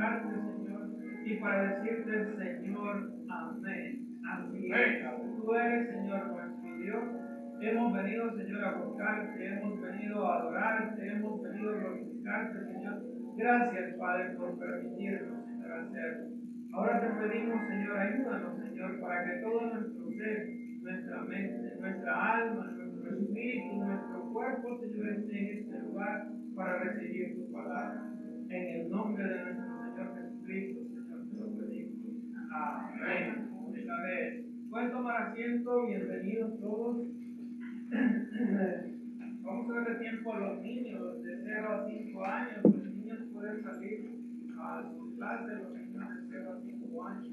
glorificarte, Señor, y para decirte, Señor, amén. Así es. Tú eres, Señor, nuestro Dios. Hemos venido, Señor, a buscarte, hemos venido a adorarte, hemos venido a glorificarte, Señor. Gracias, Padre, por permitirnos, Señor, hacerlo. Ahora te pedimos, Señor, ayúdanos, Señor, para que todo nuestro ser, nuestra mente, nuestra alma, nuestro espíritu, nuestro cuerpo, Señor, esté en este lugar para recibir tu palabra. En el nombre de nuestro Señor Jesucristo, Señor, te lo pedimos. Amén. Una vez. Pueden tomar asiento, bienvenidos todos. Vamos a darle tiempo a los niños de 0 a 5 años. Los niños pueden salir a su clase, los niños de 0 a 5 años.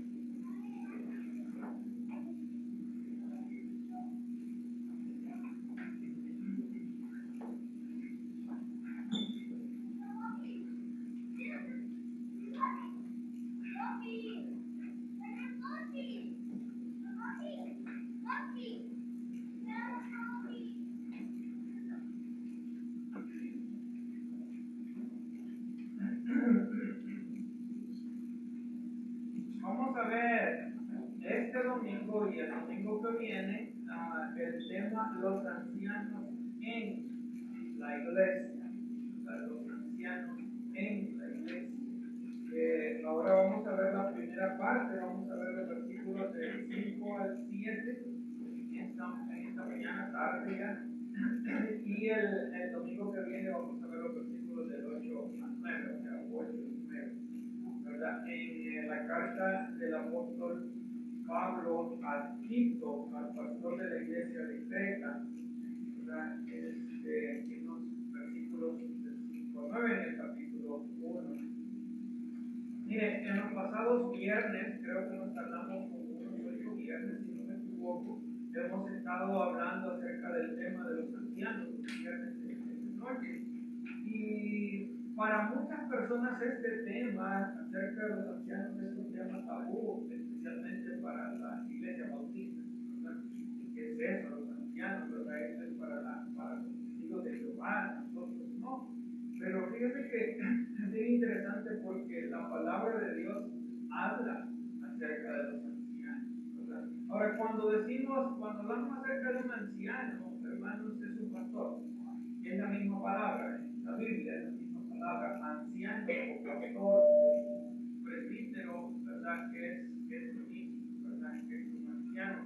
Vamos a ver este domingo y el domingo que viene el tema los ancianos en la iglesia. Los ancianos en la iglesia. Ahora vamos a ver la primera parte, vamos a ver los versículos del 5 al 7 en esta mañana, tarde ya. Y el domingo que viene vamos a ver los versículos del 8 al 9, o sea, 8 y 9. ¿Verdad? En la carta del apóstol Pablo a Tito, al pastor de la iglesia de Creta, ¿verdad? En los versículos del 5 al 9, en el capítulo 1. Mire, en los pasados viernes, creo que nos tardamos como unos 8 viernes, si no me equivoco, hemos estado hablando acerca del tema de los ancianos, los viernes de noche. Y para muchas personas este tema acerca de los ancianos es un tema tabú, especialmente para la iglesia bautista, ¿verdad? ¿Y qué es eso, los ancianos? ¿Verdad? Eso es para los testigos de Jehová, nosotros no. Pero fíjense que es bien interesante porque la palabra de Dios habla acerca de los ancianos, ¿verdad? Ahora, cuando hablamos acerca de un anciano, hermanos, es un pastor. Es la misma palabra, la Biblia es la misma palabra, anciano o pastor, presbítero, ¿verdad? Que es lo mismo, ¿verdad? Que es un anciano.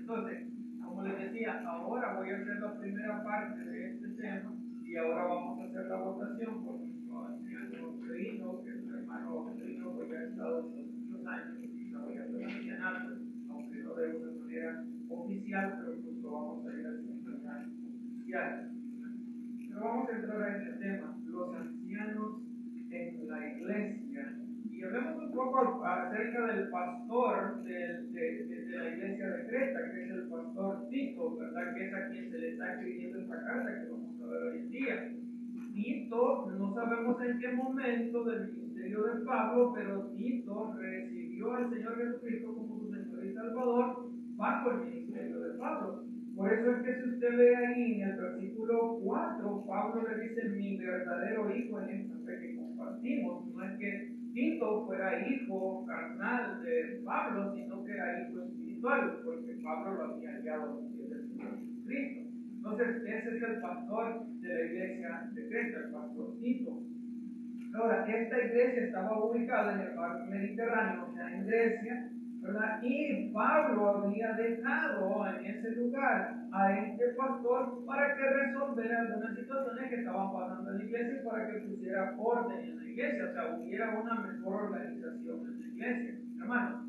Entonces, como les decía, ahora voy a hacer la primera parte de este tema y ahora vamos a hacer la votación por nuestro anciano Trino, que es el hermano Trino, porque ha estado muchos años desarrollando el ancianato, aunque no de una manera oficial, pero pues lo vamos a ir haciendo oficial. Pero vamos a entrar a este tema, los ancianos en la iglesia. Y hablemos un poco acerca del pastor de la iglesia de Creta, que es el pastor Tito, ¿verdad? Que es a quien se le está escribiendo esta carta que vamos a ver hoy en día. Tito, no sabemos en qué momento del ministerio de Pablo, pero Tito recibió al Señor Jesucristo como su Señor y Salvador bajo el ministerio de Pablo. Por eso es que si usted ve ahí en el versículo 4, Pablo le dice, mi verdadero hijo en esta fe que compartimos. No es que Tito fuera hijo carnal de Pablo, sino que era hijo espiritual, porque Pablo lo había hallado a los pies del Señor Jesucristo. Entonces, ese es el pastor de la iglesia de Creta, el pastor Tito. Ahora, esta iglesia estaba ubicada en el mar Mediterráneo, o sea, en Grecia, ¿verdad? Y Pablo había dejado en ese lugar a este pastor para que resolviera algunas situaciones que estaban pasando en la iglesia y para que pusiera orden en la iglesia, o sea, hubiera una mejor organización en la iglesia. Hermanos,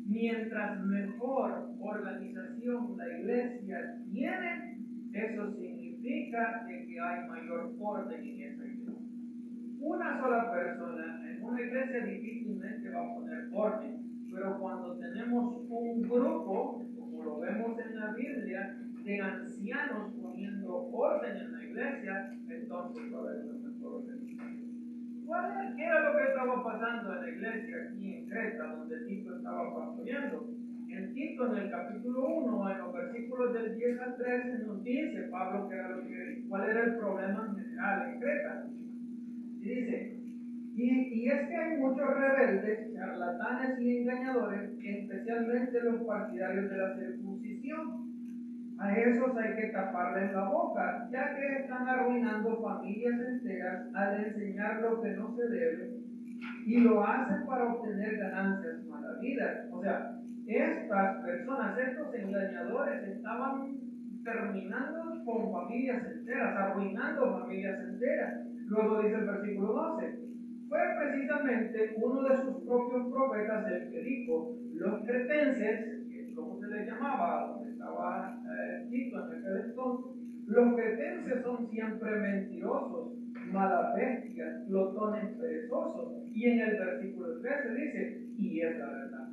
mientras mejor organización la iglesia tiene, eso significa que hay mayor orden en esa iglesia. Una sola persona en una iglesia difícilmente va a poner orden, pero cuando tenemos un grupo, como lo vemos en la Biblia, de ancianos poniendo orden en la iglesia, entonces va a haber una mejor organización. ¿Qué era lo que estaba pasando en la iglesia aquí en Creta, donde Tito estaba pastoreando? En Tito, en el capítulo 1, en los versículos del 10 al 13, nos dice Pablo cuál era el problema en general en Creta. Y dice, Y es que hay muchos rebeldes, charlatanes y engañadores, especialmente los partidarios de la circuncisión. A esos hay que taparles la boca, ya que están arruinando familias enteras al enseñar lo que no se debe y lo hacen para obtener ganancias malavidas. O sea, estas personas, estos engañadores, estaban terminando con familias enteras, arruinando familias enteras. Luego dice el versículo 12. Fue precisamente uno de sus propios profetas el que dijo: los cretenses, que es como se les llamaba, donde estaba Tito en aquel entonces, los cretenses son siempre mentirosos, malas bestias, glotones perezosos. Y en el versículo 13 dice: y es la verdad.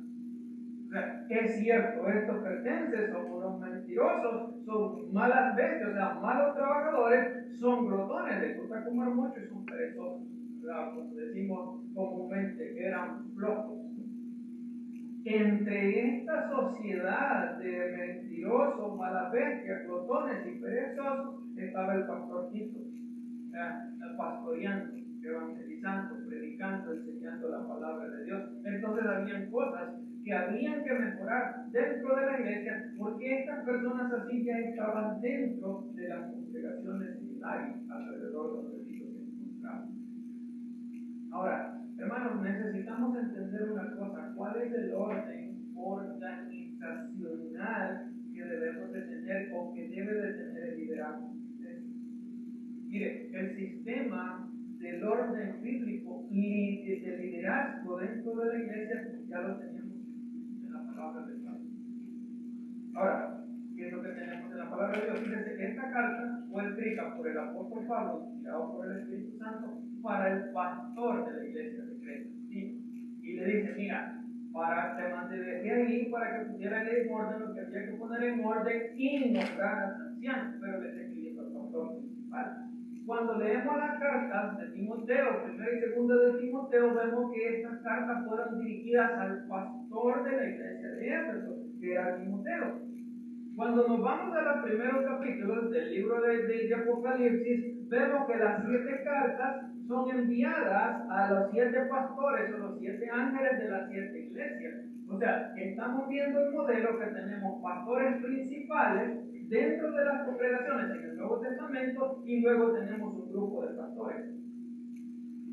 O sea, es cierto, estos cretenses son unos mentirosos, son malas bestias, o sea, malos trabajadores, son glotones, les gusta comer mucho y son perezosos. Como decimos comúnmente, que eran flojos. Entre esta sociedad de mentirosos, malas bestias, glotones y perezosos estaba el pastor Tito, pastoreando, evangelizando, predicando, enseñando la palabra de Dios. Entonces habían cosas que habían que mejorar dentro de la iglesia, porque estas personas así ya estaban dentro de las congregaciones similares alrededor donde Tito se encontraba. Ahora, hermanos, necesitamos entender una cosa: ¿cuál es el orden organizacional que debemos de tener o que debe de tener el liderazgo? Mire, el sistema del orden bíblico y de liderazgo dentro de la iglesia ya lo tenemos en la palabra de Dios. Ahora, ¿qué es lo que tenemos en la palabra de Dios? Fíjense, esta carta fue escrita por el apóstol Pablo, inspirado por el Espíritu Santo, para el pastor de la iglesia de Creta. ¿Sí? Y le dice: mira, te mandé ahí para que pusieran en orden lo que había que poner en orden y nombrar a los ancianos, pero le está escribiendo al pastor principal. Cuando leemos las cartas de Timoteo, primera y segunda de Timoteo, vemos que estas cartas fueron dirigidas al pastor de la iglesia de Éfeso, que era Timoteo. Cuando nos vamos a los primeros capítulos del libro de Apocalipsis, vemos que las 7 cartas son enviadas a los 7 pastores o los 7 ángeles de las 7 iglesias. O sea, estamos viendo el modelo que tenemos pastores principales dentro de las congregaciones en el Nuevo Testamento, y luego tenemos un grupo de pastores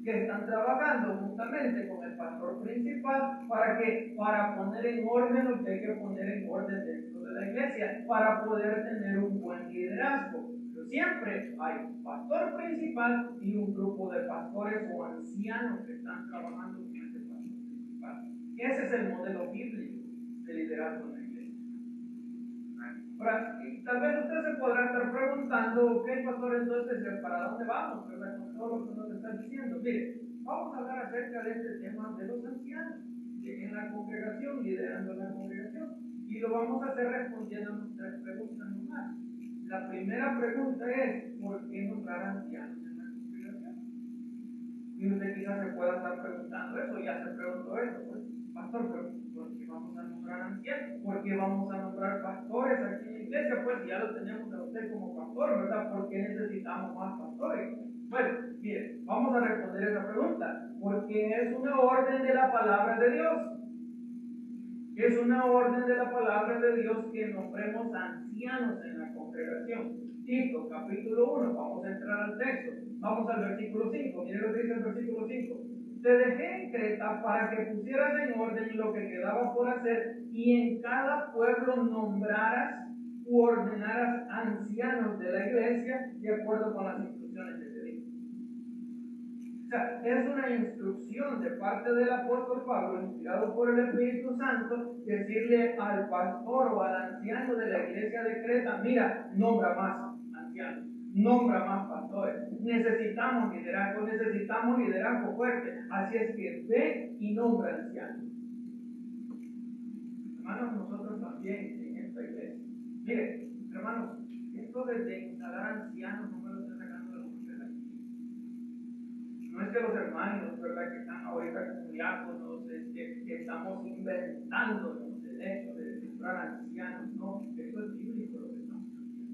que están trabajando juntamente con el pastor principal para poner en orden lo que hay que poner en orden dentro de la iglesia, para poder tener un buen liderazgo. Pero siempre hay un pastor principal y un grupo de pastores o ancianos que están trabajando con ese pastor principal. Ese es el modelo bíblico de liderazgo en la iglesia. Ahora, tal vez usted se podrá estar preguntando: ok, pastor, entonces, ¿para dónde vamos? ¿Verdad? Con todo lo que nos está diciendo. Mire, vamos a hablar acerca de este tema de los ancianos en la congregación, liderando la congregación. Y lo vamos a hacer respondiendo a nuestras preguntas nomás. La primera pregunta es: ¿por qué nombrar ancianos en la congregación? Y usted quizás se pueda estar preguntando eso, ya se preguntó eso, pues, pastor, pero ¿por qué vamos a nombrar ancianos? ¿Por qué vamos a nombrar pastores aquí en la iglesia? Pues ya lo tenemos a usted como pastor, ¿verdad? ¿Por qué necesitamos más pastores? Bueno, mire, vamos a responder esa pregunta. Porque es una orden de la palabra de Dios. Es una orden de la palabra de Dios que nombremos ancianos en la congregación. Tito, capítulo 1, vamos a entrar al texto. Vamos al versículo 5. Mire lo que dice el versículo 5. Te dejé en Creta para que pusieras en orden lo que quedaba por hacer, y en cada pueblo nombraras u ordenaras ancianos de la iglesia de acuerdo con las instrucciones que te di. O sea, es una instrucción de parte del apóstol Pablo, inspirado por el Espíritu Santo, decirle al pastor o al anciano de la iglesia de Creta: mira, nombra más ancianos, nombra más pastores. Necesitamos liderazgo fuerte. Así es que ve y nombra ancianos. Hermanos, nosotros también en esta iglesia. Mire, hermanos, esto de instalar ancianos no me lo estoy sacando de la mujer de aquí. No es que los hermanos, ¿verdad?, que están ahorita como diáconos, que estamos inventándonos el hecho de nombrar ancianos. No, eso es bíblico lo que estamos haciendo.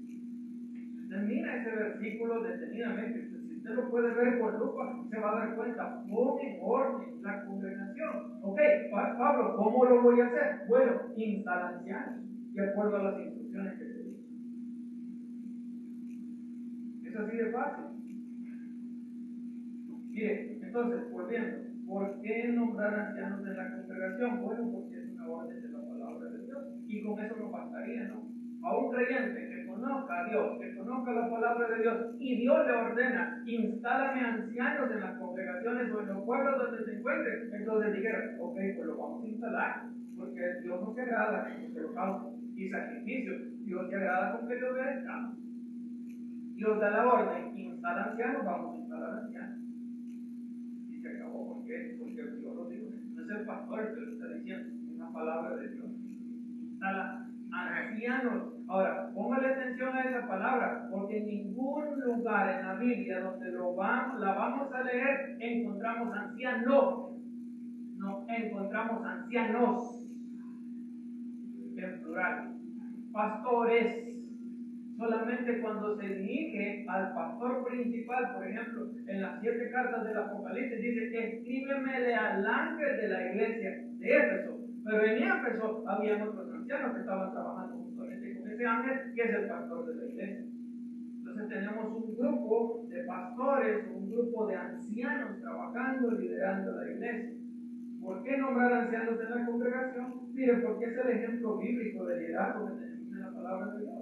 Usted mira ese versículo detenidamente. Si usted Usted lo puede ver por lupa, se va a dar cuenta. Pone en orden la congregación. Ok, Pablo, ¿cómo lo voy a hacer? Bueno, instala ancianos, de acuerdo a las instrucciones que te di. Es así de fácil. Mire, entonces, volviendo, ¿por qué nombrar ancianos en la congregación? Bueno, porque es una orden de la palabra de Dios. Y con eso no bastaría, ¿no? A un creyente que conozca a Dios, que conozca la palabra de Dios, y Dios le ordena, instálame ancianos en las congregaciones o en los pueblos donde se encuentren. Entonces dijera, ok, pues lo vamos a instalar, porque Dios no se agrada con los holocaustos y sacrificios. Dios se agrada con que le obedezcamos. Dios da la orden, instala ancianos, vamos a instalar ancianos. Y se acabó. ¿Por qué? Porque Dios lo dijo. No es el pastor el que lo está diciendo, es la palabra de Dios. Instala ancianos. Ahora, póngale atención a esa palabra, porque en ningún lugar en la Biblia donde la vamos a leer encontramos ancianos. No, encontramos ancianos en plural. Pastores. Solamente cuando se dirige al pastor principal, por ejemplo, en las 7 cartas del Apocalipsis, dice: escríbemele al ángel de la iglesia de Éfeso. Pero en Éfeso había otros ancianos que estaban trabajando justamente con ese ángel, que es el pastor de la iglesia. Entonces tenemos un grupo de pastores, un grupo de ancianos trabajando, liderando la iglesia. ¿Por qué nombrar ancianos en la congregación? Miren, porque es el ejemplo bíblico de liderazgo que tenemos en la palabra de Dios.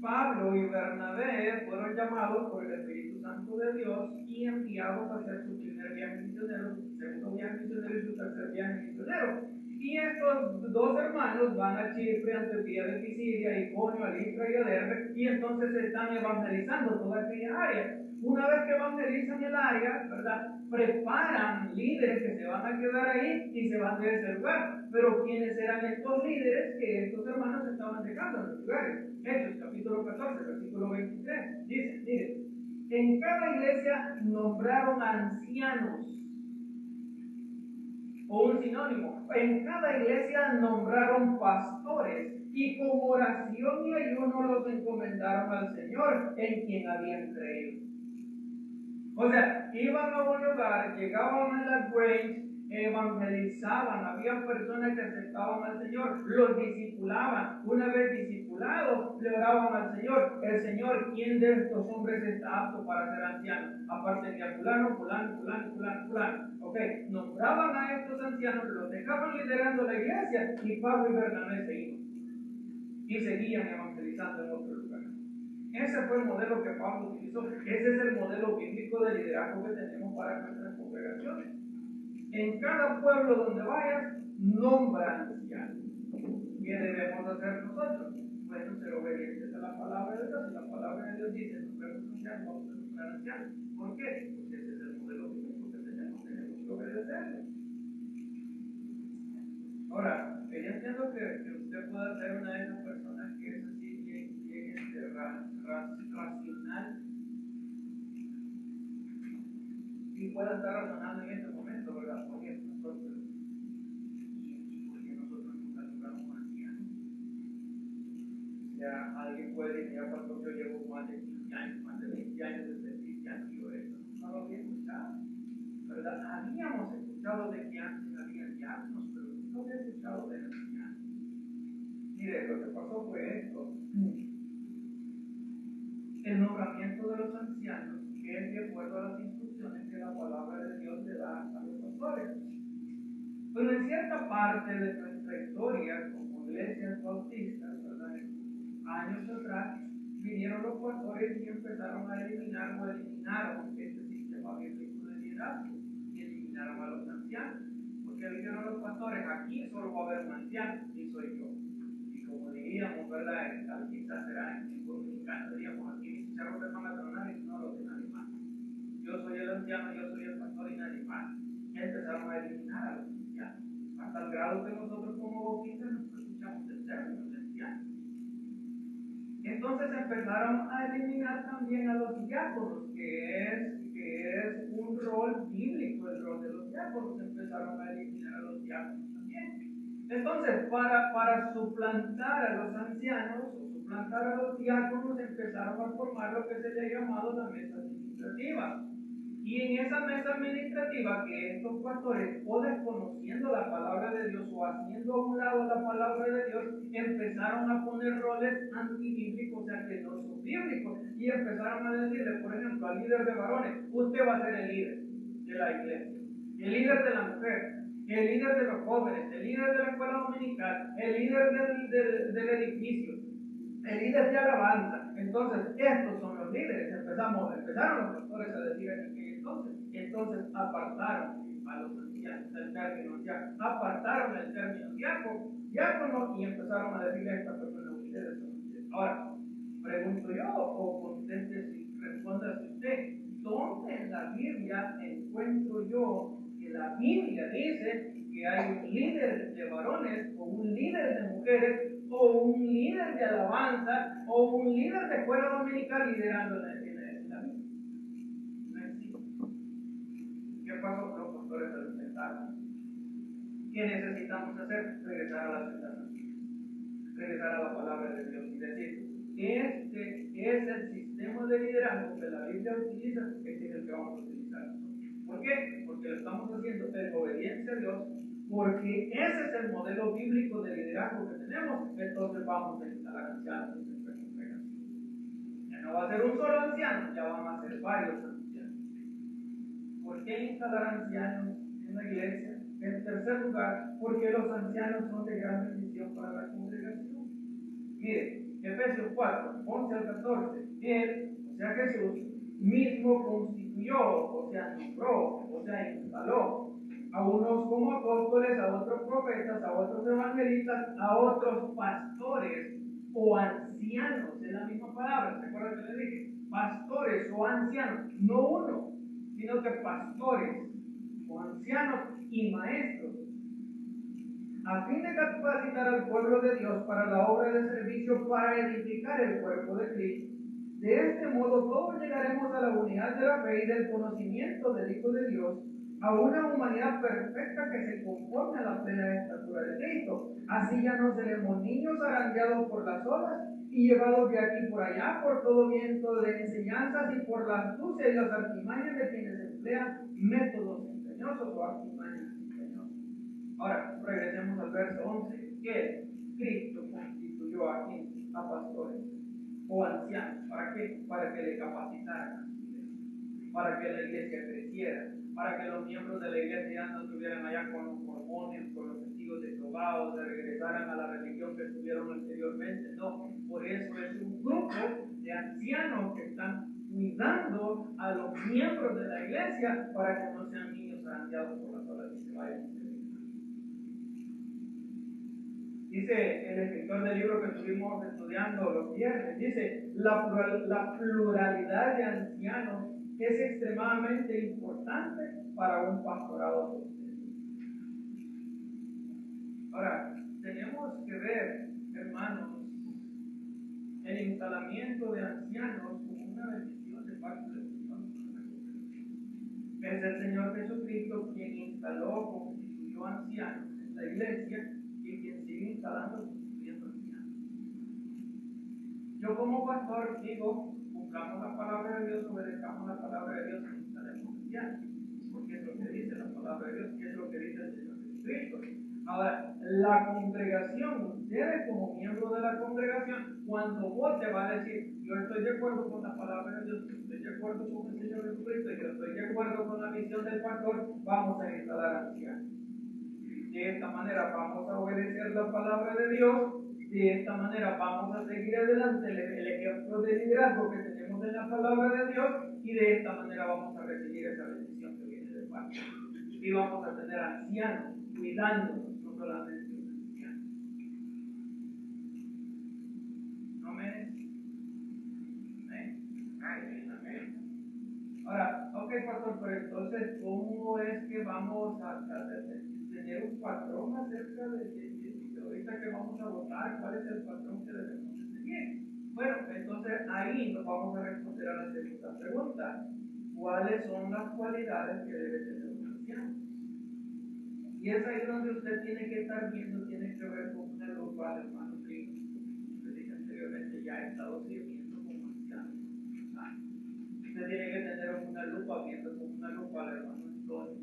Pablo y Bernabé fueron llamados por el Espíritu Santo de Dios y enviados a hacer su primer viaje misionero, su segundo viaje misionero y su tercer viaje misionero. Y estos dos hermanos van a Chipre, Antioquía de Pisidia, Iconio, Listra y a Derbe, y entonces están evangelizando toda aquella área. Una vez que evangelizan el área, ¿verdad?, preparan líderes que se van a quedar ahí y se van de ese lugar. Pero ¿quiénes eran estos líderes que estos hermanos estaban dejando en los lugares? Hechos capítulo 14, versículo 23. Dice, mire, en cada iglesia nombraron ancianos, o un sinónimo, en cada iglesia nombraron pastores, y con oración y ayuno los encomendaron al Señor, en quien habían creído. O sea, iban a un lugar, llegaban a la Grange, evangelizaban, había personas que aceptaban al Señor, los discipulaban. Una vez discipulados, le oraban al Señor: el Señor, ¿quién de estos hombres está apto para ser anciano? Aparte de fulano, fulano, fulano, fulano, fulano. Ok, nombraban a estos ancianos, los dejaban liderando la iglesia, y Pablo y Bernabé se iban y seguían evangelizando en otro lugar. Ese fue el modelo que Pablo utilizó. Ese es el modelo bíblico de liderazgo que tenemos para nuestras congregaciones. En cada pueblo donde vayas, nombra ancianos. ¿Qué debemos hacer nosotros? Bueno, ser obedientes a la palabra de Dios. Y la palabra de Dios dice: nombremos ancianos, vamos a nombrar ancianos. ¿Por qué? Porque ese es el modelo bíblico que tenemos que obedecerlo. Ahora, yo entiendo que usted pueda ser una de esas personas que es así bien racional y pueda estar razonando en este momento, ¿verdad? Porque nosotros nunca nombramos ancianos. Ya alguien puede decir: ya pasó, yo llevo más de 15 años, más de 20 años de servicio, y yo eso no lo había escuchado, ¿verdad? Habíamos escuchado de que antes había diáconos, pero no había escuchado de ancianos. Mire, lo que pasó fue esto: el nombramiento de los ancianos es de acuerdo a las instrucciones que la palabra de Dios le da a los pastores. Pero en cierta parte de nuestra historia, como iglesias bautistas, ¿verdad?, años atrás, vinieron los pastores y empezaron a eliminar o eliminaron este sistema bíblico de liderazgo y eliminaron a los ancianos. Porque dijeron los pastores: aquí solo va a haber un anciano y soy yo. Y como diríamos, ¿verdad?, quizás será en tiempo mexicano, diríamos: aquí mis charros se van a tronar y no los de nadie más. Yo soy el anciano, yo soy el pastor y nadie más. Empezaron a eliminar a los ancianos, hasta el grado que nosotros como bautistas no escuchamos el término de anciano. Entonces empezaron a eliminar también a los diáconos, que es un rol bíblico, el rol de los diáconos. Empezaron a eliminar a los diáconos también. Entonces, para suplantar a los ancianos, o suplantar a los diáconos, empezaron a formar lo que se le ha llamado la mesa administrativa. Y en esa mesa administrativa que estos pastores, o desconociendo la palabra de Dios o haciendo a un lado la palabra de Dios, empezaron a poner roles antibíblicos, o sea que no son bíblicos, y empezaron a decirle, por ejemplo, al líder de varones: usted va a ser el líder de la iglesia, el líder de la mujer, el líder de los jóvenes, el líder de la escuela dominical, el líder del edificio, el líder de alabanza. Entonces, estos son los líderes. Empezaron los pastores a decir en aquel entonces apartaron a los ancianos del término diácono, apartaron el término diácono y empezaron a decirle a esta persona: ustedes son ustedes. Ahora, pregunto yo, o conteste si responda usted: ¿dónde en la Biblia encuentro yo que la Biblia dice que hay un líder de varones, o un líder de mujeres, o un líder de alabanza, o un líder de escuela dominical liderando la Biblia? No existe. ¿Qué pasó con los pastores de los estados? ¿Qué necesitamos hacer? Regresar a la senda, regresar a la palabra de Dios y decir: este es el sistema de liderazgo que la Biblia utiliza, este es el que vamos a utilizar. ¿Por qué? Porque lo estamos haciendo en obediencia a Dios, porque ese es el modelo bíblico de liderazgo que tenemos. Entonces vamos a instalar ancianos en nuestra congregación. Ya no va a ser un solo anciano, ya van a ser varios ancianos. ¿Por qué instalar ancianos en la iglesia? En tercer lugar, porque los ancianos son de gran bendición para la congregación. Mire, Efesios 4, 11 al 14, Él, o sea Jesús, mismo constituyó, o sea nombró, o sea instaló a unos como apóstoles, a otros profetas, a otros evangelistas, a otros pastores o ancianos. Es la misma palabra, ¿se acuerdan que le dije? Pastores o ancianos, no uno, sino que pastores o ancianos y maestros, a fin de capacitar al pueblo de Dios para la obra de servicio, para edificar el cuerpo de Cristo. De este modo todos llegaremos a la unidad de la fe y del conocimiento del Hijo de Dios, a una humanidad perfecta que se conforme a la plena estatura de Cristo. Así ya no seremos niños zarandeados por las olas y llevados de aquí por allá por todo viento de enseñanzas y por la astucia y las artimañas de quienes emplean métodos engañosos o artimañas engañosas. Ahora, regresemos al verso 11. Que Cristo constituyó a pastores o ancianos. ¿Para qué? Para que le capacitaran, para que la iglesia creciera, para que los miembros de la iglesia ya no estuvieran allá con los mormones, con los testigos de Jehová, o se regresaran a la religión que estuvieron anteriormente. No, por eso es un grupo de ancianos que están cuidando a los miembros de la iglesia para que no sean niños zarandeados por las olas y se vayan. Dice el escritor del libro que estuvimos estudiando los viernes, dice: la pluralidad de ancianos es extremadamente importante para un pastorado sostenido. Ahora, tenemos que ver, hermanos, el instalamiento de ancianos como una bendición de parte del Señor. Es el Señor Jesucristo quien instaló, constituyó ancianos en la iglesia y quien sigue instalando, constituyendo ancianos. Yo como pastor digo: cumplamos la palabra de Dios, obedezcamos la palabra de Dios y instalemos ancianos, porque es lo que dice la palabra de Dios, que es lo que dice el Señor Jesucristo. Ahora, la congregación, ustedes como miembros de la congregación, cuando vote va a decir: yo estoy de acuerdo con la palabra de Dios, yo estoy de acuerdo con el Señor Jesucristo, yo estoy de acuerdo con la visión del pastor, vamos a instalar ancianos. De esta manera vamos a obedecer la palabra de Dios, de esta manera vamos a seguir adelante el ejemplo de liderazgo que tenemos en la palabra de Dios, y de esta manera vamos a recibir esa bendición que viene de parte. Y vamos a tener ancianos cuidándonos, no solamente un anciano. Amén. Amén. Ahora, ok, pastor, pero entonces, ¿cómo es que vamos a tener un patrón acerca de ahorita que vamos a votar? ¿Cuál es el patrón que debemos de seguir? Bueno, entonces ahí nos vamos a responder a la segunda pregunta: ¿cuáles son las cualidades que debe tener un anciano? Y es ahí donde usted tiene que estar viendo, tiene que ver con el global, hermano. Le dije anteriormente, ya ha estado sirviendo como anciano. Usted tiene que tener una lupa, viendo con una lupa al hermano Antonio,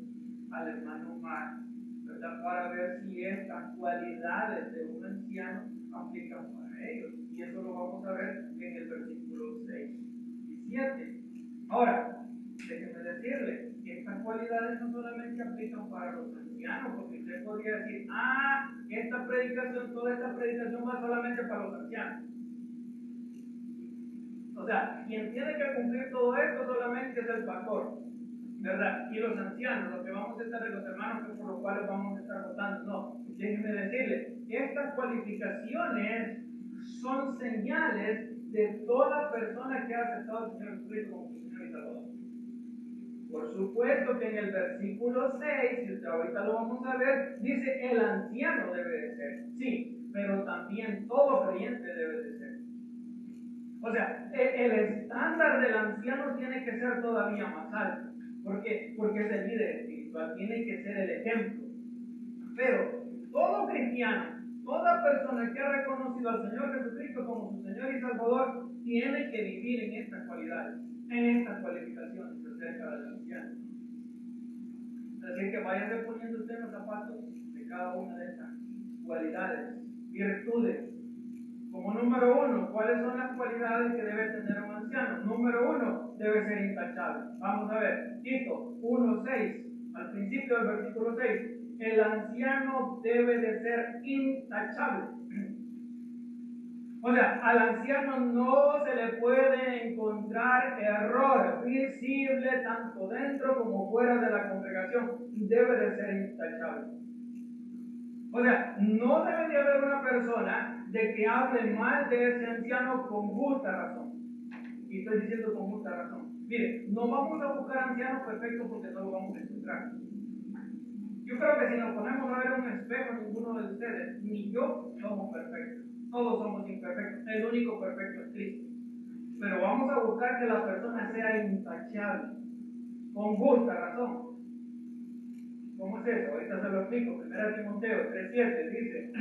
al hermano Mar, ¿verdad? Para ver si estas cualidades de un anciano aplican para ellos. Y eso lo vamos a ver en el versículo 6 y 7. Ahora, déjenme decirle que estas cualidades no solamente aplican para los ancianos, porque usted podría decir, esta predicación, toda esta predicación va solamente para los ancianos. O sea, quien tiene que cumplir todo esto solamente es el pastor, ¿verdad? Y los ancianos, los que vamos a estar de los hermanos por los cuales vamos a estar votando. No, déjenme decirle, estas cualificaciones son señales de toda persona que ha aceptado al Señor Jesucristo como su Señor y Salvador. Por supuesto que en el versículo 6, y ahorita lo vamos a ver, dice el anciano debe de ser. Sí, pero también todo creyente debe de ser. O sea, el estándar del anciano tiene que ser todavía más alto. ¿Por qué? Porque es el líder espiritual, tiene que ser el ejemplo. Pero todo cristiano, toda persona que ha reconocido al Señor Jesucristo como su Señor y Salvador, tiene que vivir en estas cualidades, en estas cualificaciones acerca del anciano. Así que váyase poniendo usted los zapatos de cada una de estas cualidades, virtudes. Como número 1, ¿cuáles son las cualidades que debe tener un anciano? Número 1, debe ser intachable. Vamos a ver, Tito 1:6, al principio del versículo 6, el anciano debe de ser intachable. O sea, al anciano no se le puede encontrar error visible tanto dentro como fuera de la congregación. Debe de ser intachable. O sea, no debe de haber una persona de que hable mal de ese anciano con justa razón. Y estoy diciendo con justa razón. Mire, no vamos a buscar ancianos perfectos porque no lo vamos a encontrar. Yo creo que si nos ponemos a ver un espejo, ninguno de ustedes, ni yo, somos perfectos. Todos somos imperfectos. El único perfecto es Cristo. Pero vamos a buscar que la persona sea intachable, con justa razón. ¿Cómo es eso? Ahorita se lo explico. 1 Timoteo 3:7 dice: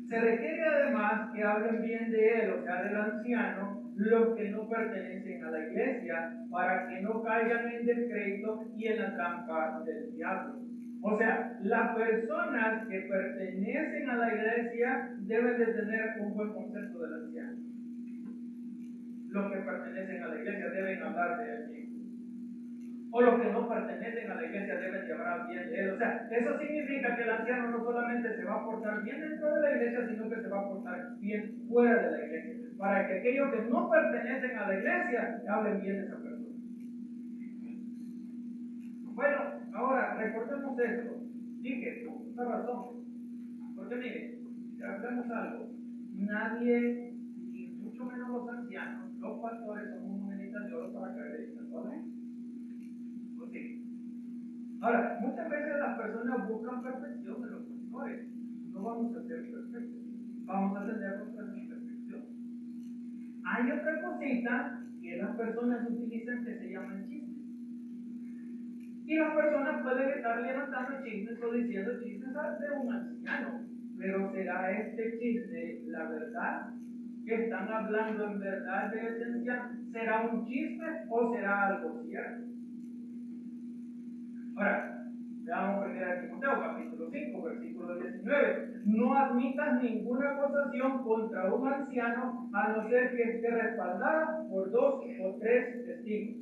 se requiere además que hablen bien de él, o sea, del anciano, los que no pertenecen a la iglesia, para que no caigan en descrédito y en la trampa del diablo. O sea, las personas que pertenecen a la iglesia deben de tener un buen concepto del anciano. Los que pertenecen a la iglesia deben hablar de él mismo. O los que no pertenecen a la iglesia deben de hablar bien de él. O sea, eso significa que el anciano no solamente se va a portar bien dentro de la iglesia, sino que se va a portar bien fuera de la iglesia, para que aquellos que no pertenecen a la iglesia hablen bien de esa persona. Bueno, ahora recordemos esto. Dije, con esta razón, porque mire, si hacemos algo, nadie, y mucho menos los ancianos, los pastores, somos moneditas de oro para caer en el orden. Pues sí. Ahora, muchas veces las personas buscan perfección en los pastores. No vamos a ser perfectos, vamos a tener nuestras imperfecciones. Hay otra cosita que las personas utilizan que se llaman chismes. Y las personas pueden estar levantando chismes o diciendo chismes de un anciano. Pero ¿será este chisme la verdad? ¿Que están hablando en verdad de ese anciano? ¿Será un chisme o será algo cierto? Ahora, veamos 1 Timoteo capítulo 5, versículo 19. No admitas ninguna acusación contra un anciano a no ser que esté respaldada por 2 o 3 testigos.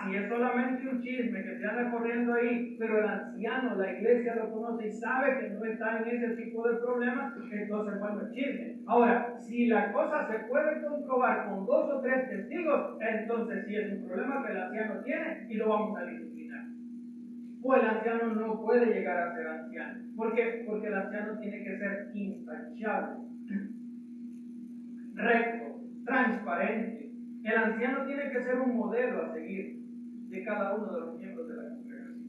Si es solamente un chisme que se anda corriendo ahí, pero el anciano, la iglesia lo conoce y sabe que no está en ese tipo de problemas, entonces bueno, es chisme. Ahora, si la cosa se puede comprobar con 2 o 3 testigos, entonces sí es un problema que el anciano tiene y lo vamos a disciplinar. O el anciano no puede llegar a ser anciano. ¿Por qué? Porque el anciano tiene que ser intachable, recto, transparente. El anciano tiene que ser un modelo a seguir de cada uno de los miembros de la congregación.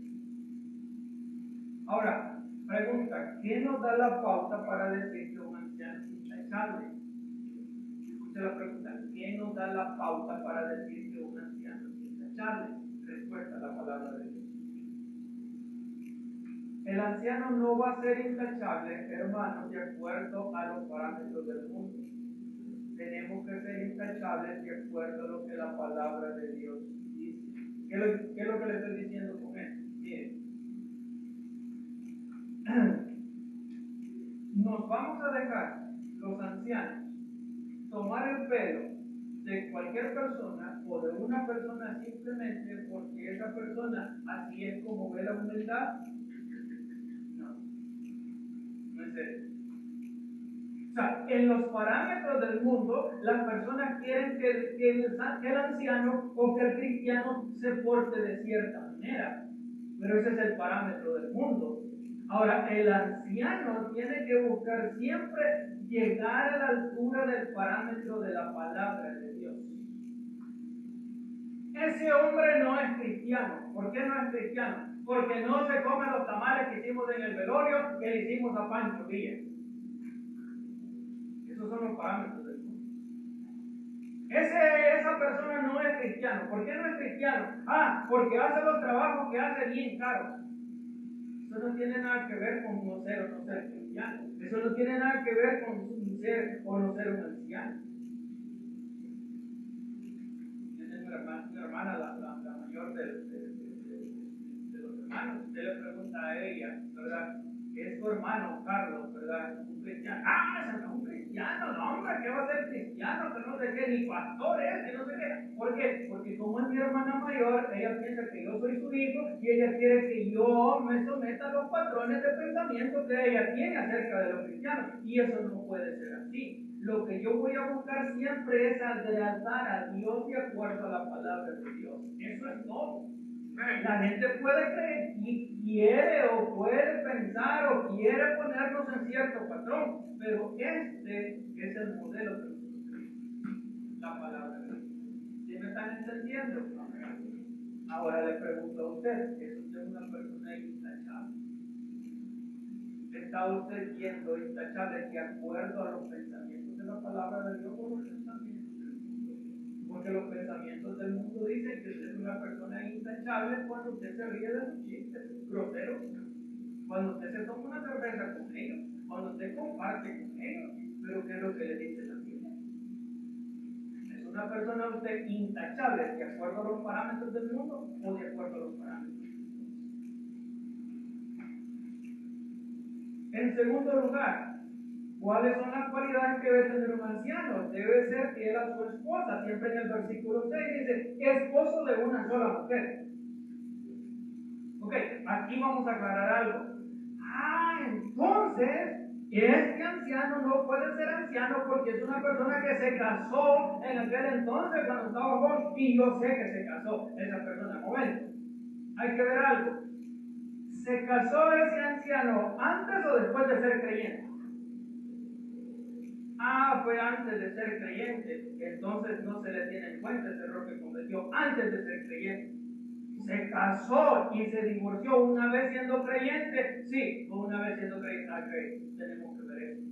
Ahora, pregunta, ¿qué nos da la pauta para decir que un anciano es intachable? Escucha la pregunta, ¿qué nos da la pauta para decir que un anciano es intachable? Respuesta, la palabra de Dios. El anciano no va a ser intachable, hermanos, de acuerdo a los parámetros del mundo. Tenemos que ser intachables de acuerdo a lo que la palabra de Dios dice. ¿Qué es lo que le estoy diciendo con esto? Miren, nos vamos a dejar los ancianos tomar el pelo de cualquier persona o de una persona simplemente porque esa persona así es como ve la humildad. No, no es eso. O sea, en los parámetros del mundo, las personas quieren que el anciano o que el cristiano se porte de cierta manera. Pero ese es el parámetro del mundo. Ahora, el anciano tiene que buscar siempre llegar a la altura del parámetro de la palabra de Dios. Ese hombre no es cristiano. ¿Por qué no es cristiano? Porque no se come los tamales que hicimos en el velorio que le hicimos a Pancho Villa. Esos son los parámetros del mundo. Esa persona no es cristiano. ¿Por qué no es cristiano? Porque hace los trabajos que hace bien caros. Eso no tiene nada que ver con no ser o no ser cristiano. Eso no tiene nada que ver con ser o no ser un anciano. Yo tengo una hermana, la mayor de los hermanos. Usted le pregunta a ella, ¿verdad? Es tu hermano, Carlos, ¿verdad? Un cristiano. Ese no es un cristiano, no, hombre, ¿qué va a ser cristiano? Que no sé qué, ni pastor es, que no sé qué. ¿Por qué? Porque como es mi hermana mayor, ella piensa que yo soy su hijo y ella quiere que yo me someta a los patrones de pensamiento que ella tiene acerca de los cristianos. Y eso no puede ser así. Lo que yo voy a buscar siempre es agradar a Dios de acuerdo a la palabra de Dios. Eso es todo. La gente puede creer y quiere o puede pensar o quiere ponernos en cierto patrón, pero este es el modelo que nosotros tenemos, la palabra de Dios. ¿Sí me están entendiendo? Ahora le pregunto a usted, ¿es usted una persona intachable? ¿Está usted siendo intachable de acuerdo a los pensamientos de la palabra de Dios o los pensamientos del mundo? Porque los pensamientos del mundo dicen que usted es una persona intachable cuando usted se ríe de los chistes groseros, cuando usted se toma una cerveza con ellos, cuando usted comparte con ellos. Pero ¿qué es lo que le dice la Biblia? ¿Es una persona usted intachable de acuerdo a los parámetros del mundo o de acuerdo a los parámetros? En segundo lugar, ¿cuáles son las cualidades que debe tener un anciano? Debe ser fiel a su esposa. Siempre en el versículo 6 dice, esposo de una sola mujer. Ok, aquí vamos a aclarar algo. Entonces, este anciano no puede ser anciano porque es una persona que se casó en aquel entonces cuando estaba joven, y yo sé que se casó esa persona. Momento, hay que ver algo. ¿Se casó ese anciano antes o después de ser creyente? Fue antes de ser creyente. Entonces no se le tiene en cuenta ese error que cometió antes de ser creyente. Se casó y se divorció una vez siendo creyente. Sí, o una vez siendo creyente. Tenemos que ver eso.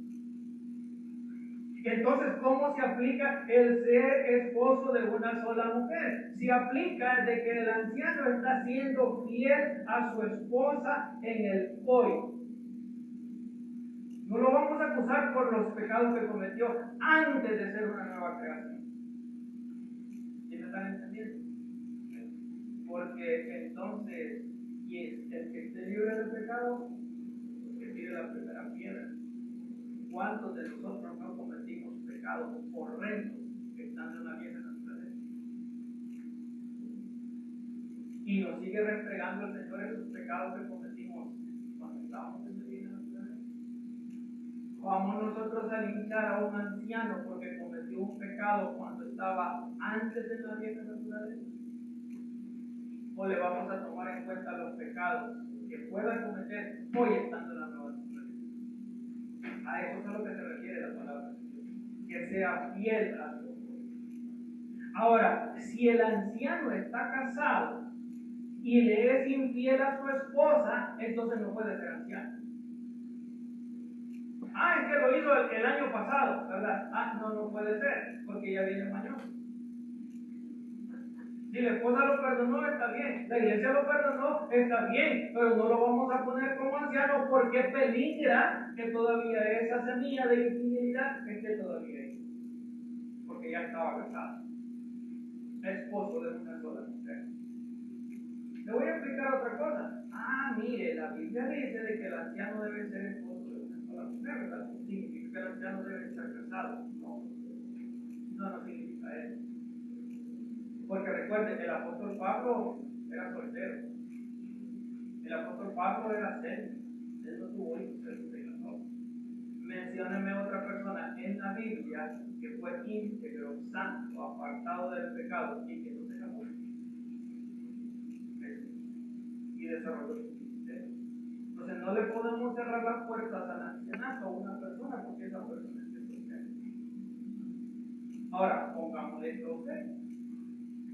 Entonces, ¿cómo se aplica el ser esposo de una sola mujer? Se aplica de que el anciano está siendo fiel a su esposa en el hoy. No lo vamos a acusar por los pecados que cometió antes de ser una nueva creación. ¿Sí me están entendiendo? Porque entonces, y el que esté libre del pecado, que tire la primera piedra. ¿Cuántos de nosotros no cometimos pecados horrendos estando en la vieja naturaleza? Y nos sigue restregando el Señor esos pecados que cometimos cuando estábamos en la vieja naturaleza. Vamos nosotros a linchar a un anciano porque cometió un pecado cuando estaba antes de la vieja naturaleza. ¿O le vamos a tomar en cuenta los pecados que pueda cometer hoy estando en la nueva naturaleza? A eso es a lo que se refiere la palabra. Que sea fiel a Dios. Ahora, si el anciano está casado y le es infiel a su esposa, entonces no puede ser anciano. Es que lo hizo el año pasado, ¿verdad? No puede ser, porque ya viene mayor. Si la esposa lo perdonó, está bien. La iglesia lo perdonó, está bien. Pero no lo vamos a poner como anciano porque peligra que todavía esa semilla de infidelidad esté todavía ahí. Porque ya estaba casado. Esposo de una sola mujer. Le voy a explicar otra cosa. Mire, la Biblia dice de que el anciano debe ser esposo de una sola mujer, ¿verdad? ¿Significa que el anciano debe estar casado? No. No significa eso. Porque recuerden, el apóstol Pablo era soltero. El apóstol Pablo era serio. Él no tuvo hijos, él se casó. Mencióneme otra persona en la Biblia que fue íntegro, santo, apartado del pecado y que no se casó. Y desarrolló su ministerio. Entonces no le podemos cerrar las puertas al ancianato a una persona porque esa persona es soltera. Ahora, pongámosle esto a usted.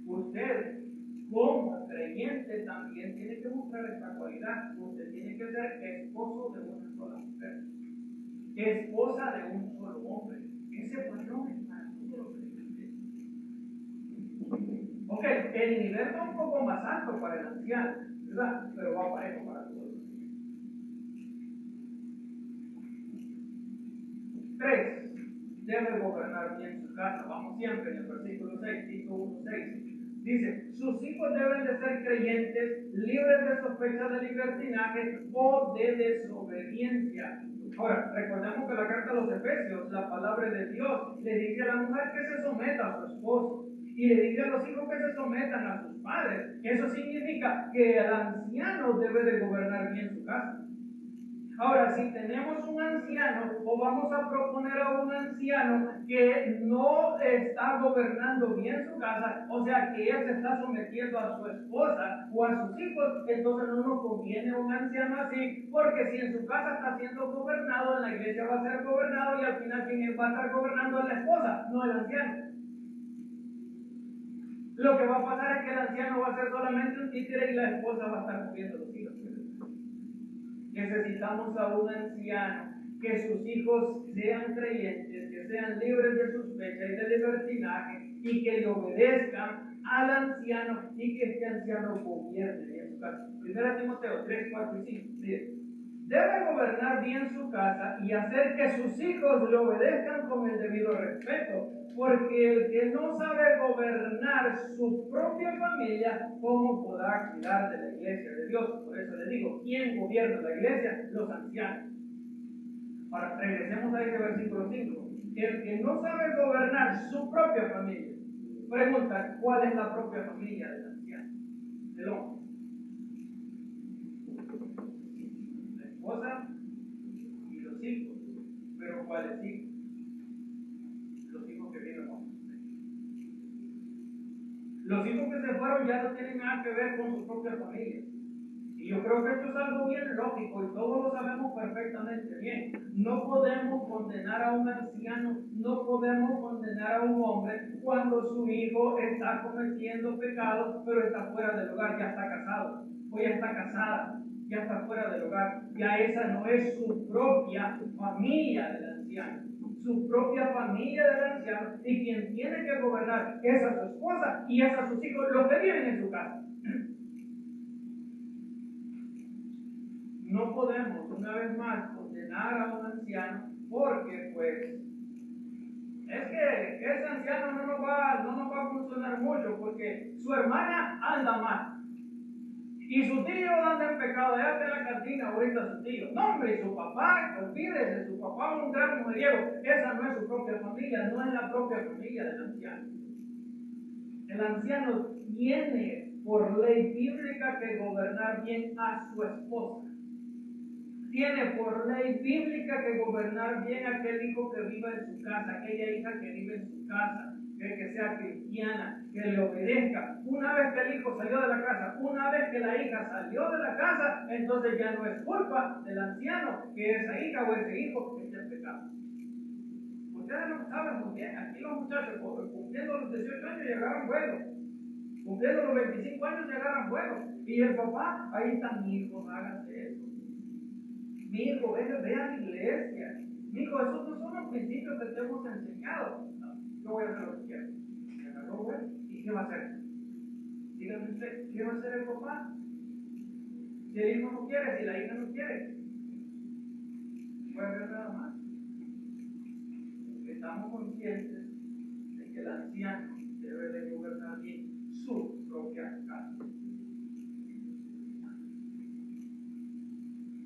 Usted, como creyente, también tiene que mostrar esta cualidad. Usted tiene que ser esposo de una sola mujer, esposa de un solo hombre. Ese patrón es para todos los creyentes. Ok, el nivel va un poco más alto para el anciano, ¿verdad? Pero va parejo para todos los creyentes. 3. Debe gobernar bien su casa. Vamos siempre en el versículo 6, Tito 1:6. Dice, sus hijos deben de ser creyentes, libres de sospecha de libertinaje o de desobediencia. Ahora, recordemos que la carta a los Efesios, la palabra de Dios, le dice a la mujer que se someta a su esposo y le dice a los hijos que se sometan a sus padres. Eso significa que el anciano debe de gobernar bien su casa. Ahora, si tenemos un anciano o vamos a proponer a un anciano que no está gobernando bien su casa, o sea, que él se está sometiendo a su esposa o a sus hijos, entonces no nos conviene un anciano así, porque si en su casa está siendo gobernado, en la iglesia va a ser gobernado y al final quien va a estar gobernando es la esposa, no el anciano. Lo que va a pasar es que el anciano va a ser solamente un títere y la esposa va a estar moviendo los hilos. Necesitamos a un anciano, que sus hijos sean creyentes, que sean libres de sospecha y de libertinaje y que le obedezcan al anciano y que este anciano gobierne en su casa. 1 Timoteo 3, 4 y 5. Dice, debe gobernar bien su casa y hacer que sus hijos le obedezcan con el debido respeto, porque el que no sabe gobernar su propia familia, ¿cómo podrá cuidar de la iglesia de Dios? Por eso le digo, ¿quién gobierna la iglesia? Los ancianos. Ahora, regresemos a ese versículo 5. El que no sabe gobernar su propia familia, pregunta, ¿cuál es la propia familia del anciano? Del hombre. La esposa y los hijos. Pero ¿cuáles hijos? Los hijos que viven con usted. Los hijos que se fueron ya no tienen nada que ver con su propia familia. Y yo creo que esto es algo bien lógico y todos lo sabemos perfectamente bien. No podemos condenar a un anciano, no podemos condenar a un hombre cuando su hijo está cometiendo pecados, pero está fuera del hogar, ya está casado, o ya está casada, ya está fuera del hogar. Ya esa no es su propia familia del anciano. Su propia familia del anciano, y quien tiene que gobernar es a su esposa y es a sus hijos, los que viven en su casa. No podemos, una vez más, condenar a un anciano porque, pues, es que ese anciano no nos va a funcionar mucho porque su hermana anda mal y su tío anda en pecado. Ya está en la cantina ahorita su tío. No, hombre, y su papá, olvídese, su papá es un gran mujeriego. Esa no es su propia familia, no es la propia familia del anciano. El anciano tiene por ley bíblica que gobernar bien a su esposa. Tiene por ley bíblica que gobernar bien a aquel hijo que viva en su casa, aquella hija que vive en su casa, que sea cristiana, que le obedezca. Una vez que el hijo salió de la casa, una vez que la hija salió de la casa, entonces ya no es culpa del anciano que esa hija o ese hijo esté en pecado. Ustedes lo saben muy bien, aquí los muchachos cumpliendo los 18 años llegaron buenos, cumpliendo los 25 años llegaron buenos, y el papá, ahí está mi hijo, hágase eso. Mi hijo, ve a la iglesia. Mi hijo, esos no son los principios que te hemos enseñado. No, yo voy a hacer lo que quiero. Me agarró, güey. ¿Y qué va a hacer? dígame usted, ¿qué va a hacer el papá? Si el hijo no quiere, si la hija no quiere, no puede hacer nada más. Estamos conscientes de que el anciano debe de gobernar bien su propia casa.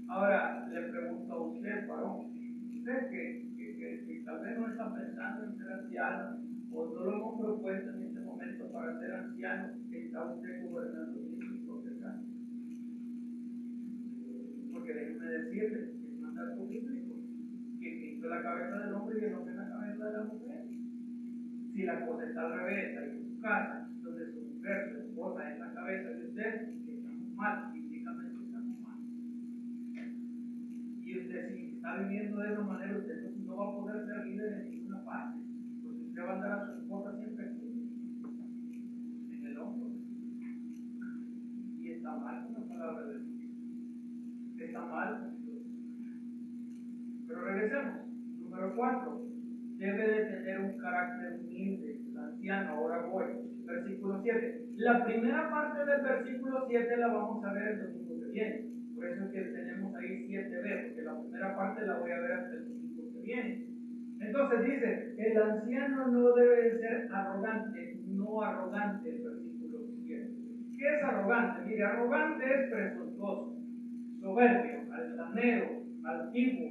Ahora le pregunto a usted, varón, usted que tal vez no está pensando en ser anciano o no lo hemos propuesto en este momento para ser anciano, ¿está usted gobernando bien su propia casa? Porque déjeme decirle que es mandato bíblico que Cristo es la cabeza del hombre y el hombre es la cabeza de la mujer. Si la cosa está al revés, ahí en su casa, donde su mujer, su esposa es la cabeza de usted, estamos mal, físicamente estamos mal. Y usted, si está viviendo de esa manera, usted no va a poder ser líder en ninguna parte, porque usted va a andar a su esposa siempre aquí, en el hombro. Y está mal con la palabra de Dios. Está mal con Dios. Pero regresemos. Número 4. Debe de tener un carácter humilde. El anciano, ahora voy. Versículo 7. La primera parte del versículo 7 la vamos a ver el domingo que viene. Por eso es que tenemos ahí 7b, porque la primera parte la voy a ver hasta el domingo que viene. Entonces dice, el anciano no debe de ser arrogante, no arrogante, el versículo 7. ¿Qué es arrogante? Mire, arrogante es presuntuoso, soberbio, altanero, altivo,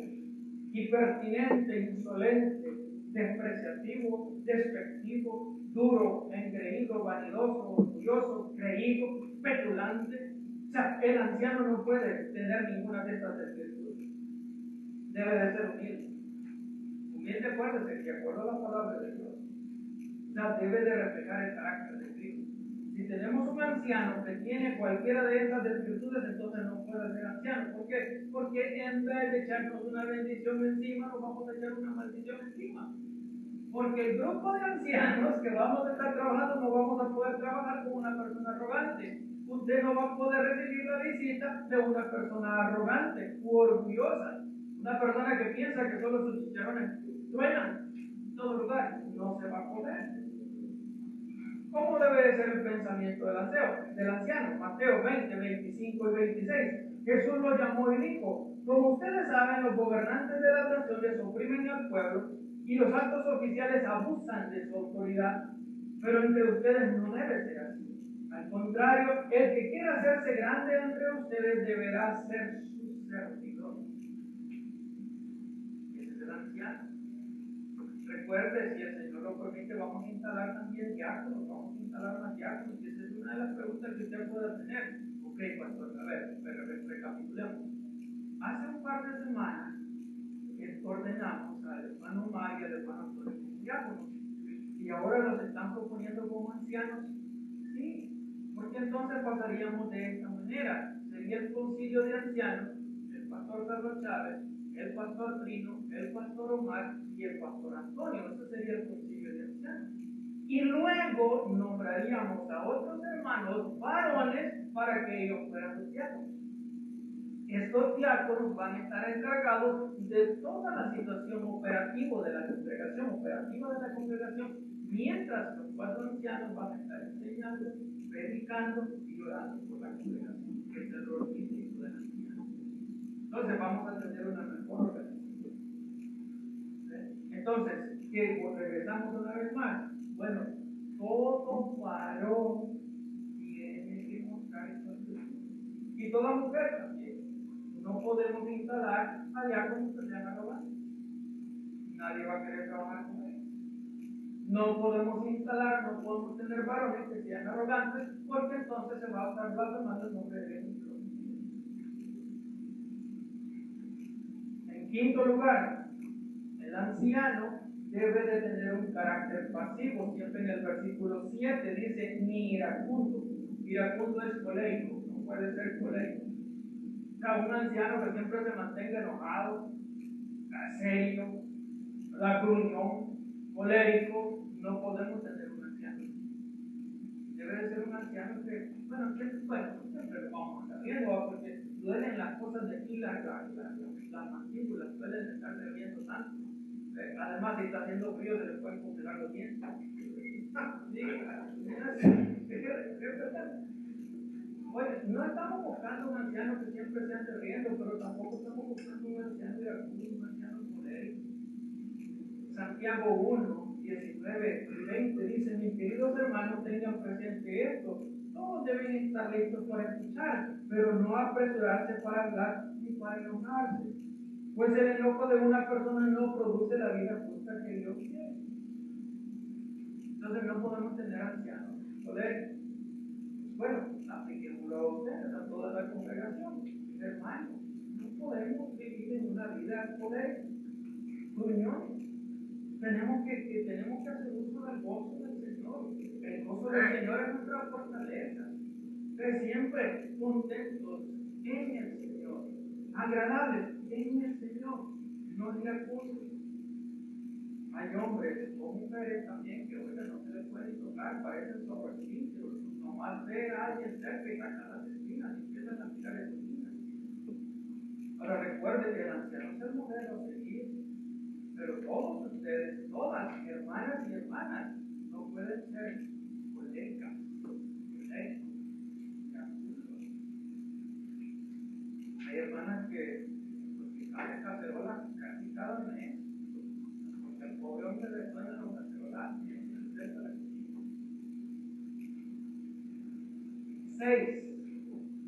impertinente, insolente, despreciativo, despectivo, duro, engreído, vanidoso, orgulloso, creído, petulante. O sea, el anciano no puede tener ninguna de estas virtudes. Debe de ser humilde. Humilde, acuérdese, que acuerdo a la palabra de Dios. O sea, debe de reflejar el carácter de Cristo. Si tenemos un anciano que tiene cualquiera de estas virtudes, entonces no puede ser anciano. ¿Por qué? Porque en vez de echarnos una bendición encima, nos vamos a echar una maldición encima. Porque el grupo de ancianos que vamos a estar trabajando no vamos a poder trabajar con una persona arrogante. Usted no va a poder recibir la visita de una persona arrogante u orgullosa. Una persona que piensa que solo sus chicharrones suenan en todo lugar. No se va a poder. ¿Cómo debe de ser el pensamiento del anciano? Mateo 20, 25 y 26. Jesús lo llamó y dijo: como ustedes saben, los gobernantes de las naciones oprimen al pueblo y los altos oficiales abusan de su autoridad, pero entre ustedes no debe ser así. Al contrario, el que quiera hacerse grande entre ustedes deberá ser su servidor. Ese es el anciano. Recuerde, si el Señor lo permite, vamos a instalar también diáconos, vamos a instalar más diáconos, y esa es una de las preguntas que usted pueda tener. Ok, pastor, a ver, recapitulemos. Hace un par de semanas ordenamos al hermano Omar y al hermano Antonio como diáconos, y ahora los están proponiendo como ancianos. Sí, porque entonces pasaríamos de esta manera. Sería el concilio de ancianos, el pastor Carlos Chávez, el pastor Trino, el pastor Omar y el pastor Antonio. Ese sería el concilio de ancianos. Y luego nombraríamos a otros hermanos varones para que ellos fueran los diáconos. Estos diáconos van a estar encargados de toda la situación operativa de la congregación, mientras los 4 ancianos van a estar enseñando, predicando y orando por la congregación, que es el rol bíblico del anciano. Entonces vamos a tener una mejor organización. Entonces, ¿qué? Regresamos una vez más. Bueno, todo varón tiene que mostrar estas virtudes. Y toda mujer también. No podemos instalar a diáconos que sean arrogantes. Nadie va a querer trabajar con ellos. No podemos tener varones que sean arrogantes, porque entonces se va a estar blasfemando el nombre de Dios. En quinto lugar, el anciano debe de tener un carácter pasivo. Siempre en el versículo 7 dice ni iracundo. Iracundo es colérico, no puede ser colérico. O sea, un anciano que siempre se mantenga enojado, serio, gruñón, colérico, no podemos tener un anciano. Debe de ser un anciano que, siempre lo vamos a estar viendo, porque duelen las cosas de aquí, las mandíbulas suelen estar viendo tanto. Además, si está haciendo frío, se les pueden congelar los dientes. ¿Qué es verdad. Bueno, no estamos buscando un anciano que siempre se ande riendo, pero tampoco estamos buscando un anciano iracundo, un anciano colérico. Santiago 1, 19 y 20 dice: mis queridos hermanos, tengan presente esto. Todos deben estar listos para escuchar, pero no apresurarse para hablar ni para enojarse. Pues el enojo de una persona no produce la vida justa que Dios quiere. Entonces no podemos tener ancianos coléricos. Bueno, apliquémoslo a ustedes, a toda la congregación. Hermanos, no podemos vivir en una vida colérica. Gruñones. Tenemos que hacer uso del gozo del Señor. El gozo del Señor es nuestra fortaleza. Ser siempre contentos en el Señor, agradables en el Señor, no iracundos. Hay hombres o mujeres también que oigan, no se les puede tocar, parecen sobrequintos. Nomás ve a alguien cerca y sacan las espinas y empiezan a tirar espinas. Ahora recuerde que el anciano es el modelo a seguir. Pero todos ustedes, todas, hermanas y hermanas, no pueden ser colegas, hay hermanas que salen cacerolas casi cada mes, porque el pobre hombre le suena los cacerolas. 6.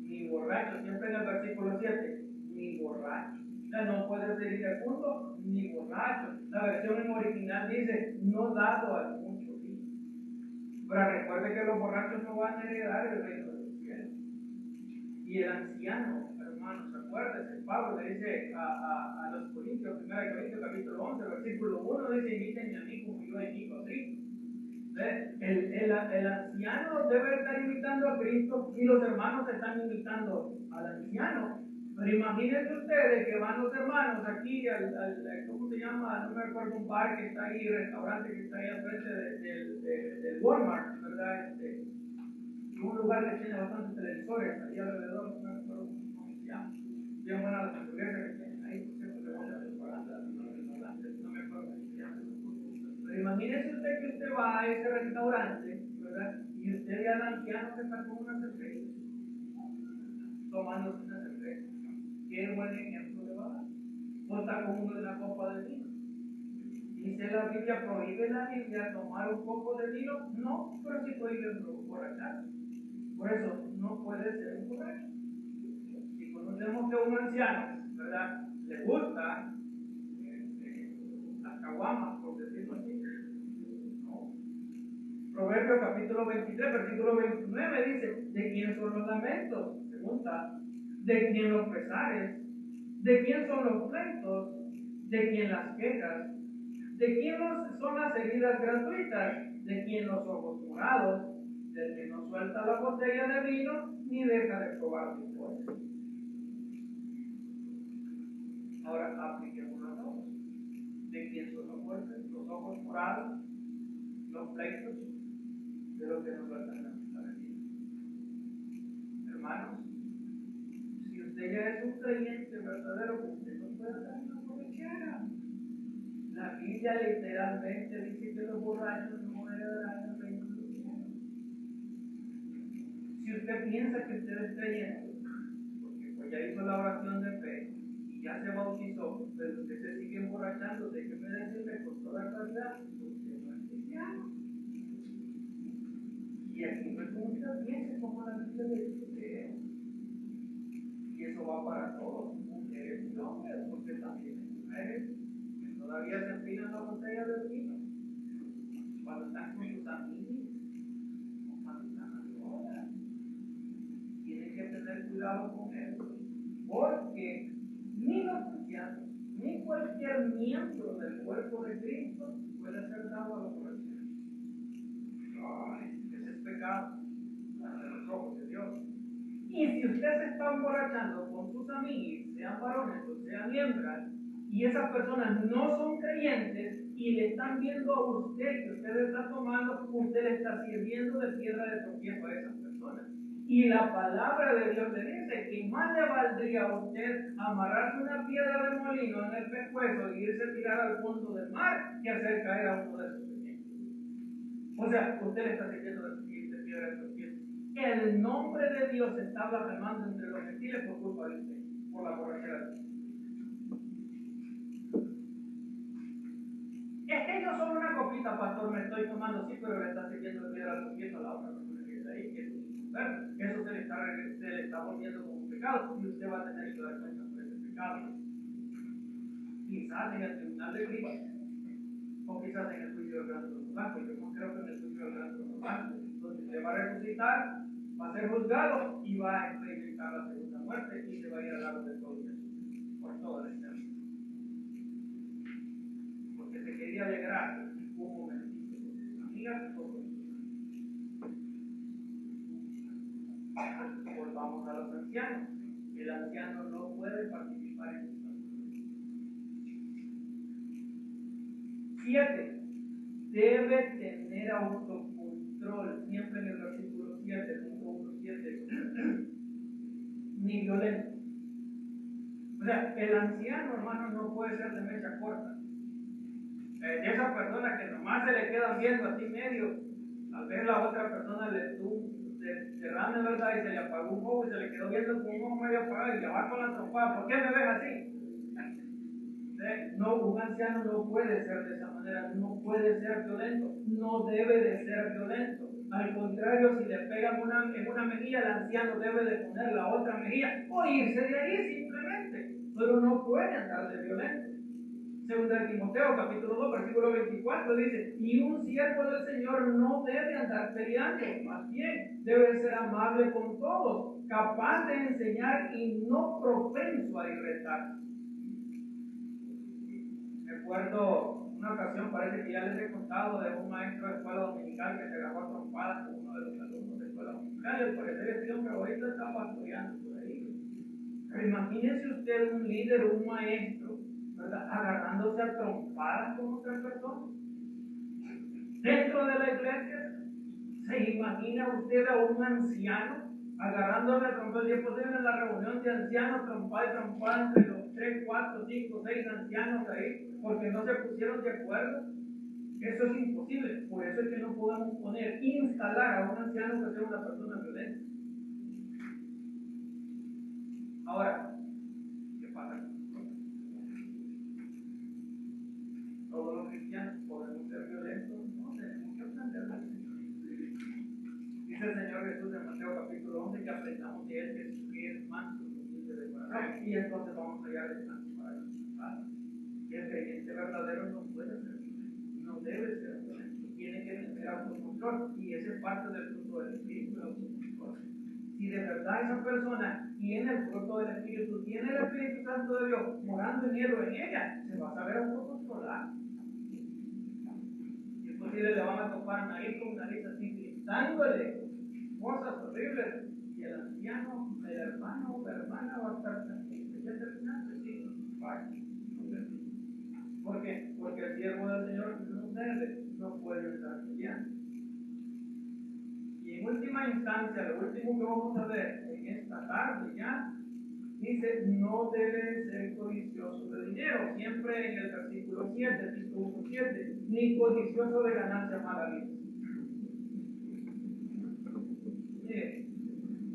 Ni borracho, siempre en el versículo 7, ni borracho. No puede ser iracundo ni borracho. La versión en original dice: no dado al mucho vino. Pero recuerde que los borrachos no van a heredar el reino de los cielos. Y el anciano, hermanos, acuérdense, Pablo le dice a los Corintios, 1 Corintios capítulo 11, versículo 1, dice: imiten a mí como yo imito a Cristo. El anciano debe estar imitando a Cristo y los hermanos están imitando al anciano. Pero imagínense ustedes que van los hermanos aquí ¿cómo se llama? No me acuerdo, un bar que está ahí, restaurante que está ahí al frente del Walmart, ¿verdad? Un lugar que tiene bastantes televisores ahí alrededor, no me acuerdo cómo se llama. Bien buena la hamburguesa que tienen ahí, por cierto, le voy a propaganda, no me acuerdo cómo se llama. Pero imagínese usted que usted va a ese restaurante, ¿verdad? Y usted ve al anciano que está con una cerveza, tomándose una cerveza. ¿Qué buen ejemplo le va a dar? O está con uno de una copa de vino. Dice la Biblia, prohíbe la Biblia tomar un poco de vino, no, pero sí prohíbe emborrachar. Por eso no puede ser un borracho. Si conocemos que un anciano, ¿verdad?, le gusta las caguamas, por decirlo así, ¿no? Proverbios capítulo 23, versículo 29 dice: ¿de quién son los lamentos? Pregunta. ¿De quién los pesares? ¿De quién son los pleitos? ¿De quién las quejas? ¿De quién son las heridas gratuitas? ¿De quién los ojos morados? Del que no suelta la botella de vino ni deja de probar licor. Ahora apliquemos a todos. ¿De quién son los golpes? Los ojos morados, los pleitos, de los que no sueltan la botella. Hermanos, si usted ya es un creyente verdadero, usted no puede hacer una borrachera. La Biblia literalmente dice que los borrachos no heredarán el reino de los cielos. Si usted piensa que usted es creyente, porque pues ya hizo la oración de fe y ya se bautizó, pero usted se sigue emborrachando, déjeme decirle con toda claridad, usted no es cristiano. Y aquí no es como usted piense, como la Biblia le dice. Y eso va para todos, mujeres y hombres, porque también hay mujeres que todavía se empinan la botella de vino cuando están con sus amigos o cuando están a solas. Tienen que tener cuidado con eso, porque ni los cristianos ni cualquier miembro del cuerpo de Cristo puede ser dado a la corrección. Ese es pecado ante los ojos de Dios. Y si usted se está emborrachando con sus amigos, sean varones o sean hembras, y esas personas no son creyentes y le están viendo a usted que usted está tomando, usted le está sirviendo de piedra de tropiezo a esas personas. Y la palabra de Dios le dice que más le valdría a usted amarrarse una piedra de molino en el pescuezo y irse a tirar al fondo del mar que hacer caer a uno de sus pequeños. O sea, usted le está sirviendo de piedra de tropiezo. El nombre de Dios está blasfemando entre los gentiles por culpa de usted, por la borrachera. Es que yo solo una copita, pastor, me estoy tomando, sí, pero le está sirviendo piedra al tropiezo a la otra persona que está ahí, que es un inconverso. Eso se le está volviendo como un pecado y usted va a tener que dar cuenta por ese pecado. Quizás en el tribunal de Cristo, o quizás en el juicio del gran trono blanco. Yo no creo que en el juicio del gran trono blanco, donde usted va a resucitar, va a ser juzgado y va a experimentar la segunda muerte y se va a ir al lado de todo eso, por toda la eternidad. Porque se quería alegrar un momentito con sus amigas o con sus amigos. Volvamos a los ancianos. El anciano no puede participar en esta. 7. Debe tener autocontrol, siempre en el versículo 7, punto 1.7, ni violento. O sea, el anciano, hermano, no puede ser de mecha corta. Esa persona que nomás se le queda viendo así medio, tal vez la otra persona le derrame, ¿verdad? Y se le apagó un ojo y se le quedó viendo con un ojo medio apagado y le va con la trompada. ¿Por qué me ves así? No, un anciano no puede ser de esa manera, no puede ser violento, no debe de ser violento. Al contrario, si le pegan en una mejilla, el anciano debe de poner la otra mejilla o irse de ahí simplemente, pero no puede andar de violento. Segunda de Timoteo, capítulo 2, versículo 24, dice: y un siervo del Señor no debe andar peleando, más bien debe ser amable con todos, capaz de enseñar y no propenso a irritar. Recuerdo una ocasión, parece que ya les he contado, de un maestro de escuela dominical que se agarró a trompadas con uno de los alumnos de escuela dominical. Y al parecer este hombre ahorita está pastoreando por ahí. Pero imagínese usted un líder, un maestro, ¿verdad?, agarrándose a trompadas con otra persona dentro de la iglesia. ¿Se imagina usted a un anciano agarrándole a trompadas? Si es posible en la reunión de ancianos, trompada y trompada entre los 3, 4, 5, 6 ancianos ahí, porque no se pusieron de acuerdo. Eso es imposible. Por eso es que no podemos instalar a un anciano que sea una persona violenta. Ahora, ¿qué pasa? Todos los cristianos podemos ser violentos. No, tenemos que aprender del Señor. Dice el Señor Jesús en Mateo capítulo 11 que aprendamos de Él que es manso, humilde de corazón. Y entonces vamos a hallar descanso para nuestras almas. Y el creyente verdadero no puede ser violento, no debe ser violento, tiene que tener autocontrol. Y ese es parte del fruto del Espíritu, el autocontrol. Si de verdad esa persona tiene el fruto del Espíritu, tiene el Espíritu Santo de Dios morando en él o en ella, se va a saber autocontrolar. Y es posible le van a topar nariz con nariz así, gritándole cosas horribles. Y el anciano, el hermano o la hermana va a estar tranquilo. Ya terminaste, sí, ¿por qué? Porque el siervo del Señor no puede estar peleando. Y en última instancia, lo último que vamos a ver en esta tarde ya, dice: no debe ser codicioso de dinero, siempre en el versículo 7, título 7, ni codicioso de ganancias malavidas. Mire,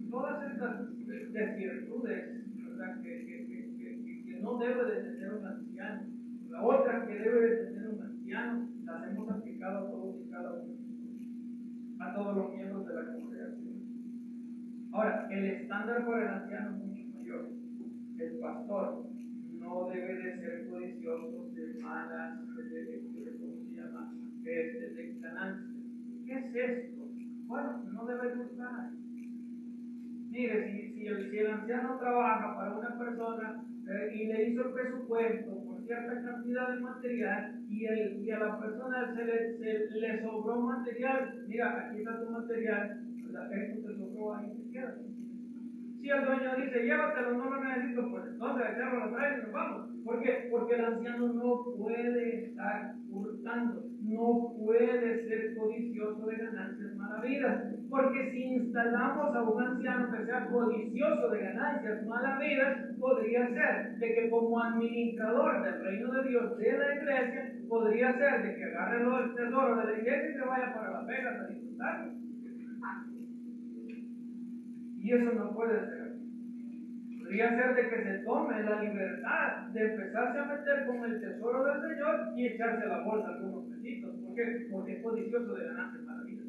todas estas desvirtudes, ¿verdad?, que no debe de tener un anciano, la otra que debe de tener un anciano, las hemos aplicado a todos y cada uno, a todos los miembros de la congregación. Ahora, el estándar para el anciano es mucho mayor. El pastor no debe de ser codicioso de malas, ¿cómo se llama?, de ganancias. ¿Qué es esto? Bueno, no debe gustar. Mire, si el anciano trabaja para una persona y le hizo el presupuesto por cierta cantidad de material y a la persona se le sobró material, mira, aquí está tu material, esto te sobró, ahí te queda. Si el dueño dice: llévatelo, no lo necesito, pues entonces el carro lo trae y nos vamos. ¿Por qué? Porque el anciano no puede estar hurtando, no puede ser codicioso de ganancias malavidas. Porque si instalamos a un anciano que sea codicioso de ganancias malavidas, podría ser de que como administrador del reino de Dios de la iglesia, podría ser de que agarre el tesoro de la iglesia y se vaya para Las Vegas a disfrutarlo. Y eso no puede ser. Podría ser de que se tome la libertad de empezarse a meter con el tesoro del Señor y echarse a la bolsa algunos pesitos. ¿Por qué? Porque es codicioso de ganarse para la vida.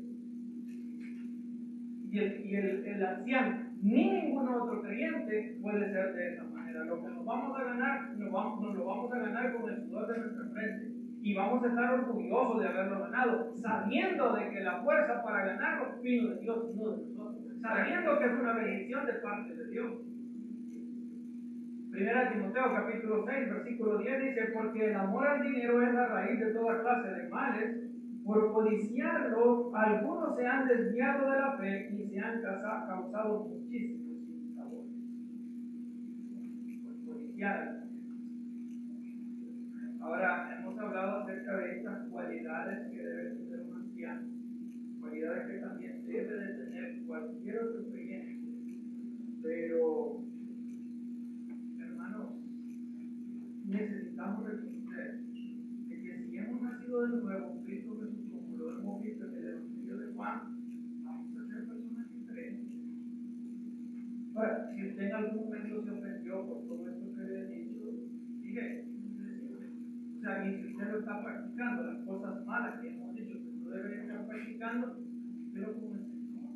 Y el anciano, ni ningún otro creyente puede ser de esa manera. Lo que nos vamos a ganar, nos lo vamos a ganar con el sudor de nuestra frente. Y vamos a estar orgullosos de haberlo ganado, sabiendo de que la fuerza para ganarlo vino de Dios, no de nosotros. Sabiendo que es una bendición de parte de Dios. Primera Timoteo capítulo 6, versículo 10 dice: porque el amor al dinero es la raíz de toda clase de males. Por codiciarlo, algunos se han desviado de la fe y se han causado muchísimos sinsabores. Por codiciarlo. Ahora, hemos hablado acerca de estas cualidades que debe tener un anciano, cualidades que también debe de tener cualquier otro creyente. Pero, hermanos, necesitamos reconocer de que si hemos nacido de nuevo en Cristo Jesús, como lo hemos visto en el Evangelio de Juan, vamos a ser personas diferentes. Ahora, si usted en algún momento se ofendió por todo esto que le he dicho, dije, o sea, y si usted lo está practicando, las cosas malas que hemos dicho que no debe estar practicando, pero como el Señor.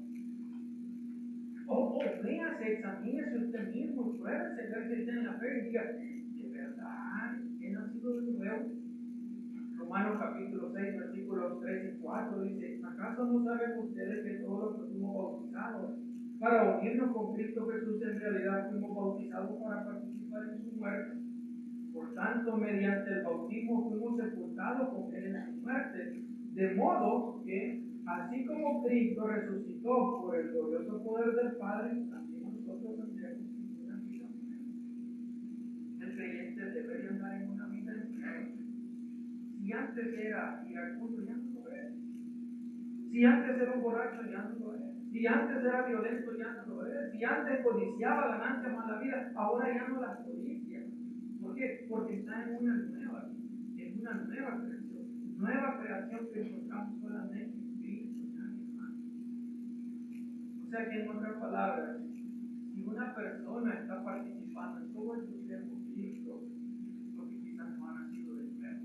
O véase, examínese usted mismo, pruébese, ver si está en la fe y diga, de verdad, he nacido de nuevo. Romanos capítulo 6, versículos 3 y 4 dice: ¿acaso no saben ustedes que todos los que fuimos bautizados para unirnos con Cristo Jesús en realidad fuimos bautizados para participar en su muerte? Por tanto, mediante el bautismo fuimos sepultados con Él en su muerte, de modo que, así como Cristo resucitó por el glorioso poder del Padre, también nosotros tendremos una vida nueva. El creyente debe andar en una vida nueva. Si antes era iracundo, ya no lo es. Si antes era un borracho, ya no lo es. Si antes era violento, ya no lo es. Si antes codiciaba ganancias mala vida, ahora ya no las codicia. ¿Por qué? Porque está en una nueva creación. Nueva creación que encontramos solamente en Cristo, nadie más. O sea que en otras palabras, si una persona está participando en todo el proceso de Cristo, es porque quizás no ha nacido de nuevo.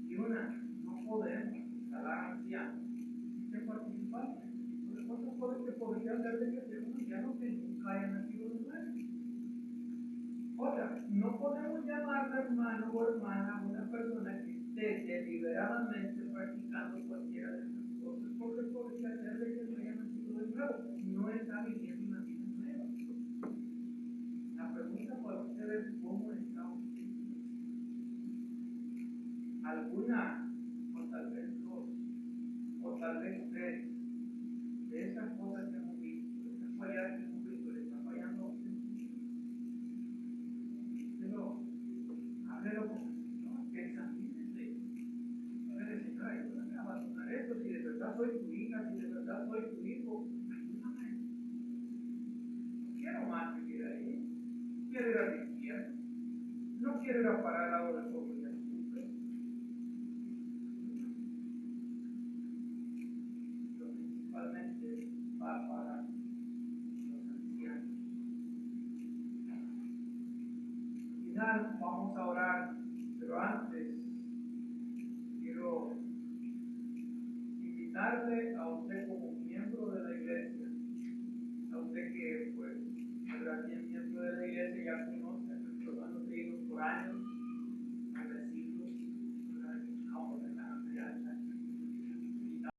Y no podemos calar ancianos sin participar en este tipo de cosas, porque podría ser de que sea un anciano que nunca haya nacido de nuevo. Otra, no podemos llamar hermano o hermana a una persona que esté deliberadamente practicando cualquiera de estas cosas, porque podría ser de que no haya nacido de nuevo, no está viviendo una vida nueva. La pregunta para ustedes es: ¿cómo está usted? ¿Alguna, o tal vez dos, o tal vez tres, de esas cosas que hemos visto, de esas cualidades que hemos visto, le está fallando a usted? Pero háblelo con el Señor, que examínese. Dígale: Señor, ayúdame a abandonar esto. Si de verdad soy tu hija, si de verdad soy tu hijo, ayúdame. No quiero más vivir ahí. No quiero ir al infierno. No quiero ir a parar al lado del fuego y del azufre. Pero principalmente va para los ancianos. Al final vamos a orar, pero antes quiero invitarle a usted como miembro de la iglesia, a usted que pues, es miembro de la iglesia, ya conoce a nuestros hermanos seguidos por años,